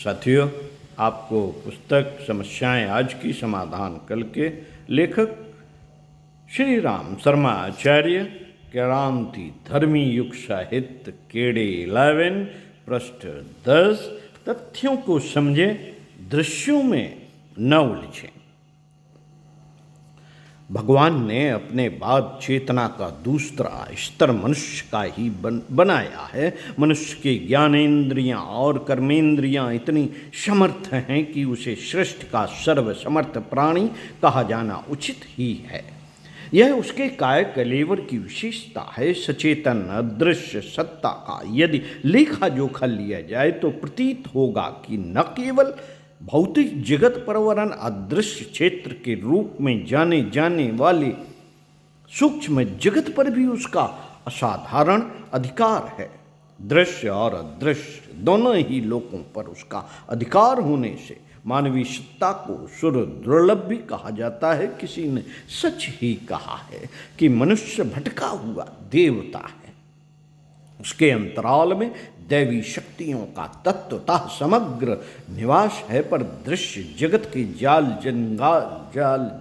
साथियों, आपको पुस्तक समस्याएं आज की समाधान कल के लेखक श्री राम शर्मा आचार्य क्रांति धर्मी युग साहित्य केड़े 11 पृष्ठ 10 तथ्यों को समझे, दृश्यों में न उलझे। भगवान ने अपने बाद चेतना का दूसरा स्तर मनुष्य का ही बनाया है। मनुष्य के ज्ञानेंद्रियां और कर्मेंद्रियां इतनी समर्थ हैं कि उसे सृष्टि का सर्वसमर्थ प्राणी कहा जाना उचित ही है। यह उसके काय कलेवर की विशेषता है। सचेतन अदृश्य सत्ता का यदि लेखा जोखा लिया जाए तो प्रतीत होगा कि न केवल भौतिक जगत पर वरन अदृश्य क्षेत्र के रूप में जाने जाने वाले सूक्ष्म जगत पर भी उसका असाधारण अधिकार है। दृश्य और अदृश्य दोनों ही लोकों पर उसका अधिकार होने से मानवीय सत्ता को सुर दुर्लभ भी कहा जाता है। किसी ने सच ही कहा है कि मनुष्य भटका हुआ देवता है। उसके अंतराल में दैवी शक्तियों का तत्वतः समग्र निवास है, पर दृश्य जगत के जाल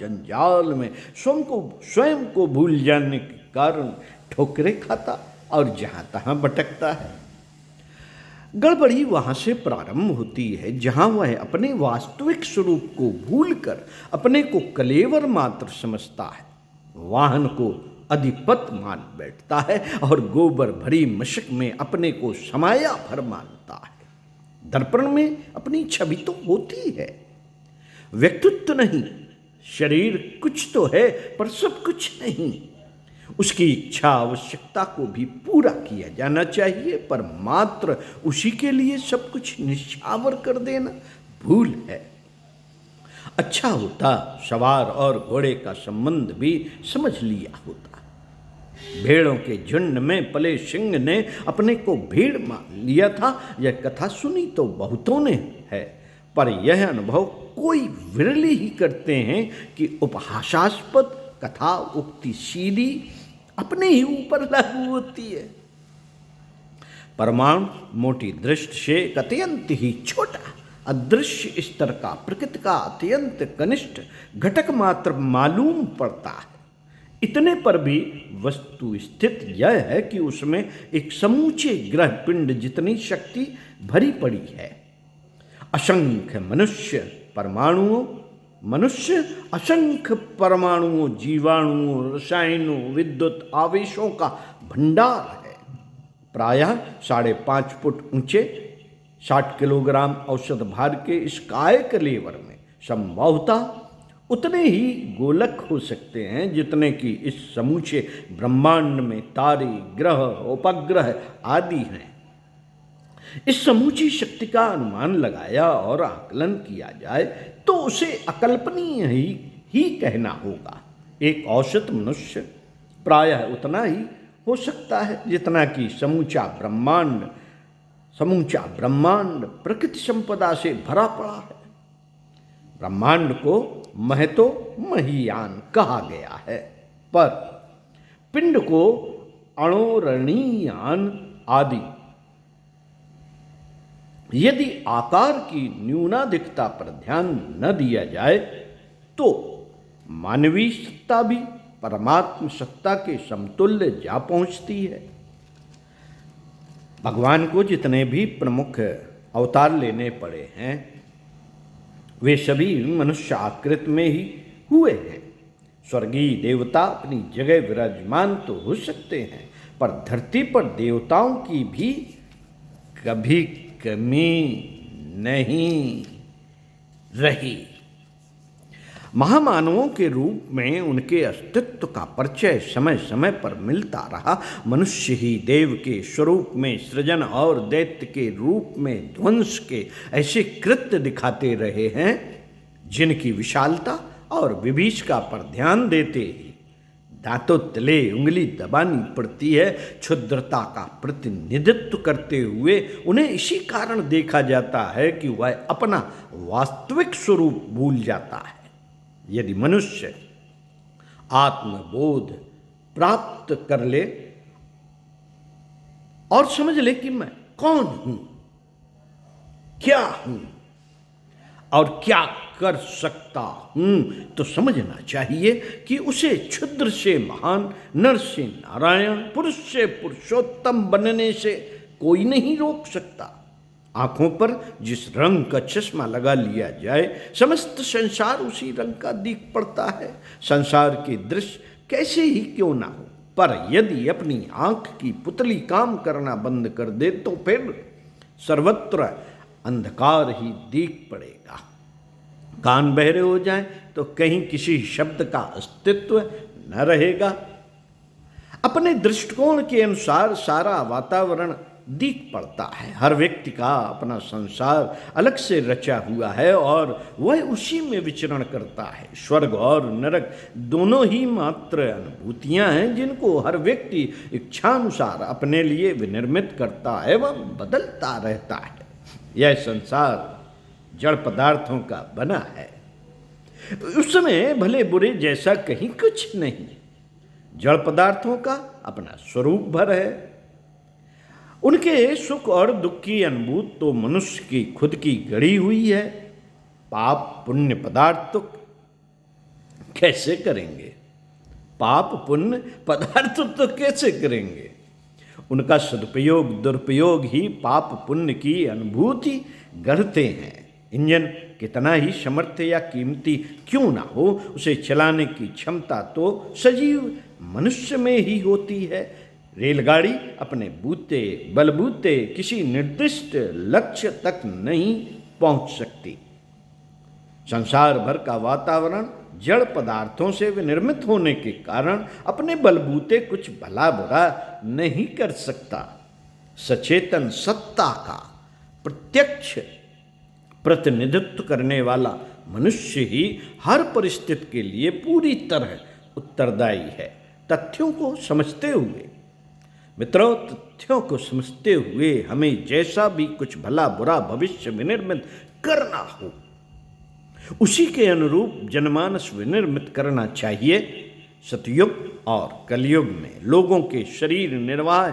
जंजाल में स्वयं को भूल जाने के कारण ठोकरें खाता और जहां तहां भटकता है। गड़बड़ी वहां से प्रारंभ होती है जहां वह अपने वास्तविक स्वरूप को भूलकर अपने को कलेवर मात्र समझता है, वाहन को अधिपत मान बैठता है और गोबर भरी मशक में अपने को समाया भर मानता है। दर्पण में अपनी छवि तो होती है, व्यक्तित्व नहीं। शरीर कुछ तो है पर सब कुछ नहीं। उसकी इच्छा आवश्यकता को भी पूरा किया जाना चाहिए, पर मात्र उसी के लिए सब कुछ निछावर कर देना भूल है। अच्छा होता सवार और घोड़े का संबंध भी समझ लिया होता। भेड़ों के झुंड में पले सिंह ने अपने को भेड़ मान लिया था। यह कथा सुनी तो बहुतों ने है, पर यह अनुभव कोई विरले ही करते हैं कि उपहासास्पद कथा उक्ति सीधी अपने ही ऊपर लागू होती है। परमाणु मोटी दृष्टि से अत्यंत ही छोटा अदृश्य स्तर का प्रकृति का अत्यंत कनिष्ठ घटक मात्र मालूम पड़ता है। इतने पर भी वस्तु स्थित यह है कि उसमें एक समूचे ग्रह पिंड जितनी शक्ति भरी पड़ी है। असंख्य असंख्य परमाणुओं, जीवाणुओं, रसायनों, विद्युत आवेशों का भंडार है। प्रायः 5.5 फुट ऊंचे 60 किलोग्राम औसत भार के इस काय कलेवर में संभवतः उतने ही गोलक हो सकते हैं जितने कि इस समूचे ब्रह्मांड में तारे, ग्रह, उपग्रह आदि हैं। इस समूची शक्ति का अनुमान लगाया और आकलन किया जाए तो उसे अकल्पनीय ही कहना होगा। एक औसत मनुष्य प्रायः उतना ही हो सकता है जितना कि समूचा ब्रह्मांड प्रकृति संपदा से भरा पड़ा है। ब्रह्मांड को महतो महीयान कहा गया है, पर पिंड को अणोरणीयान आदि। यदि आकार की न्यूनाधिकता पर ध्यान न दिया जाए तो मानवीय सत्ता भी परमात्म सत्ता के समतुल्य जा पहुंचती है। भगवान को जितने भी प्रमुख अवतार लेने पड़े हैं वे सभी मनुष्य आकृत में ही हुए हैं। स्वर्गीय देवता अपनी जगह विराजमान तो हो सकते हैं, पर धरती पर देवताओं की भी कभी कमी नहीं रही। महामानवों के रूप में उनके अस्तित्व का परिचय समय समय पर मिलता रहा। मनुष्य ही देव के स्वरूप में सृजन और दैत्य के रूप में ध्वंस के ऐसे कृत्य दिखाते रहे हैं जिनकी विशालता और विभीषिका पर ध्यान देते ही दांतों तले उंगली दबानी पड़ती है। क्षुद्रता का प्रतिनिधित्व करते हुए उन्हें इसी कारण देखा जाता है कि वह अपना वास्तविक स्वरूप भूल जाता है। यदि मनुष्य आत्मबोध प्राप्त कर ले और समझ ले कि मैं कौन हूं, क्या हूं और क्या कर सकता हूं, तो समझना चाहिए कि उसे क्षुद्र से महान, नर से नारायण, पुरुष से पुरुषोत्तम बनने से कोई नहीं रोक सकता। आंखों पर जिस रंग का चश्मा लगा लिया जाए, समस्त संसार उसी रंग का दिख पड़ता है। संसार के दृश्य कैसे ही क्यों ना हो, पर यदि अपनी आंख की पुतली काम करना बंद कर दे तो फिर सर्वत्र अंधकार ही दिख पड़ेगा। कान बहरे हो जाएं तो कहीं किसी शब्द का अस्तित्व न रहेगा। अपने दृष्टिकोण के अनुसार सारा वातावरण दिख पड़ता है। हर व्यक्ति का अपना संसार अलग से रचा हुआ है और वह उसी में विचरण करता है। स्वर्ग और नरक दोनों ही मात्र अनुभूतियां हैं जिनको हर व्यक्ति इच्छानुसार अपने लिए विनिर्मित करता है व बदलता रहता है। यह संसार जड़ पदार्थों का बना है। उसमें भले बुरे जैसा कहीं कुछ नहीं। जड़ पदार्थों का अपना स्वरूप भर है। उनके सुख और दुख की अनुभूति तो मनुष्य की खुद की गढ़ी हुई है। पाप पुण्य पदार्थ तो कैसे करेंगे? पाप पुण्य पदार्थ तो कैसे करेंगे? उनका सदुपयोग दुरुपयोग ही पाप पुण्य की अनुभूति गढ़ते हैं। इंजन कितना ही समर्थ या कीमती क्यों ना हो, उसे चलाने की क्षमता तो सजीव मनुष्य में ही होती है। रेलगाड़ी अपने बूते बलबूते किसी निर्दिष्ट लक्ष्य तक नहीं पहुंच सकती। संसार भर का वातावरण जड़ पदार्थों से विनिर्मित होने के कारण अपने बलबूते कुछ भला बुरा नहीं कर सकता। सचेतन सत्ता का प्रत्यक्ष प्रतिनिधित्व करने वाला मनुष्य ही हर परिस्थिति के लिए पूरी तरह उत्तरदायी है। तथ्यों को समझते हुए मित्रों, तथ्यों को समझते हुए हमें जैसा भी कुछ भला बुरा भविष्य विनिर्मित करना हो, उसी के अनुरूप जनमानस विनिर्मित करना चाहिए। सतयुग और कलयुग में लोगों के शरीर निर्वाह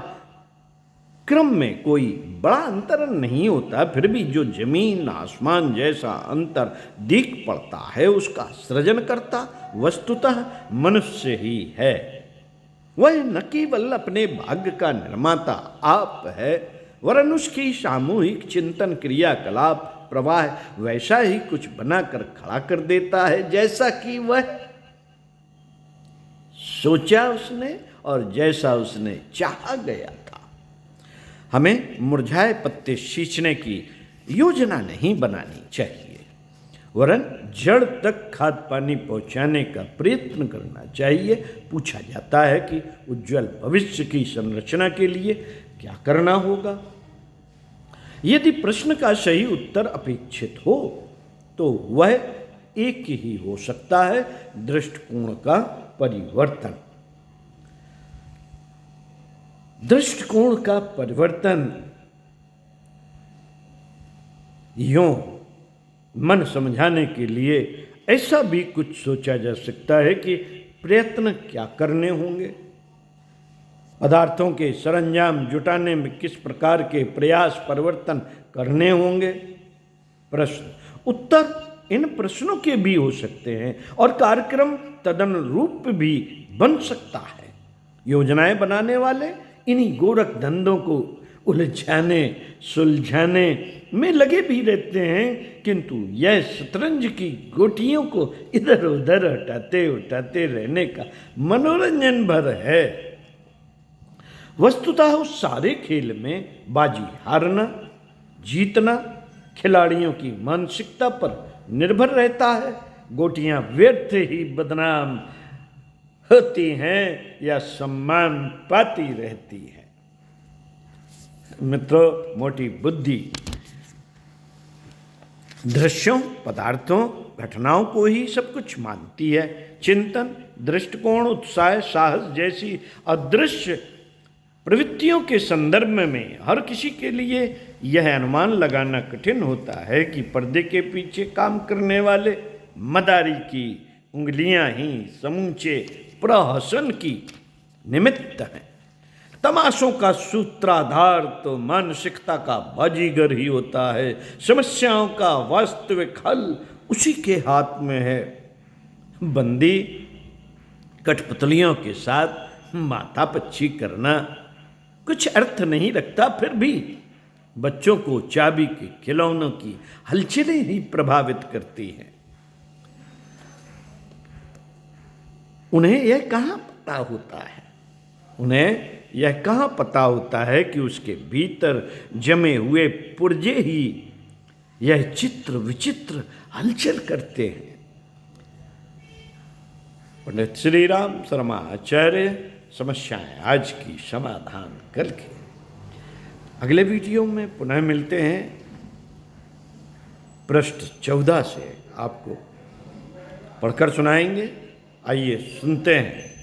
क्रम में कोई बड़ा अंतर नहीं होता, फिर भी जो जमीन आसमान जैसा अंतर दिख पड़ता है उसका सृजनकर्ता वस्तुतः मनुष्य ही है। वह न केवल अपने भाग्य का निर्माता आप है, वरन उसकी सामूहिक चिंतन क्रियाकलाप प्रवाह वैसा ही कुछ बनाकर खड़ा कर देता है जैसा कि वह सोचा उसने और जैसा उसने चाहा गया था। हमें मुरझाए पत्ते सींचने की योजना नहीं बनानी चाहिए, वरन जड़ तक खाद पानी पहुंचाने का प्रयत्न करना चाहिए। पूछा जाता है कि उज्जवल भविष्य की संरचना के लिए क्या करना होगा। यदि प्रश्न का सही उत्तर अपेक्षित हो तो वह एक ही हो सकता है, दृष्टिकोण का परिवर्तन। दृष्टिकोण का परिवर्तन यूं मन समझाने के लिए ऐसा भी कुछ सोचा जा सकता है कि प्रयत्न क्या करने होंगे। पदार्थों के सरंजाम जुटाने में किस प्रकार के प्रयास परिवर्तन करने होंगे। प्रश्न उत्तर इन प्रश्नों के भी हो सकते हैं और कार्यक्रम तदनुरूप भी बन सकता है। योजनाएं बनाने वाले इन्हीं गोरख धंधों को उलझाने सुलझाने में लगे भी रहते हैं, किंतु यह शतरंज की गोटियों को इधर उधर हटाते उठाते रहने का मनोरंजन भर है। वस्तुतः उस सारे खेल में बाजी हारना जीतना खिलाड़ियों की मानसिकता पर निर्भर रहता है। गोटियां व्यर्थ ही बदनाम होती हैं या सम्मान पाती रहती हैं। मित्रों, मोटी बुद्धि दृश्यों पदार्थों घटनाओं को ही सब कुछ मानती है। चिंतन दृष्टिकोण उत्साह साहस जैसी अदृश्य प्रवृत्तियों के संदर्भ में हर किसी के लिए यह अनुमान लगाना कठिन होता है कि पर्दे के पीछे काम करने वाले मदारी की उंगलियां ही समूचे प्रहसन की निमित्त हैं। तमाशों का सूत्राधार तो मानसिकता का बाजीगर ही होता है। समस्याओं का वास्तविक हल उसी के हाथ में है। बंदी कठपुतलियों के साथ माथापच्ची करना कुछ अर्थ नहीं रखता, फिर भी बच्चों को चाबी के खिलौनों की हलचलें ही प्रभावित करती हैं। उन्हें यह कहाँ पता होता है, उन्हें यह कहाँ पता होता है कि उसके भीतर जमे हुए पुर्जे ही यह चित्र विचित्र हलचल करते हैं। पंडित श्री राम शर्मा आचार्य, समस्याएं आज की, समाधान कल की। अगले वीडियो में पुनः मिलते हैं। पृष्ठ 14 से आपको पढ़कर सुनाएंगे। आइए सुनते हैं।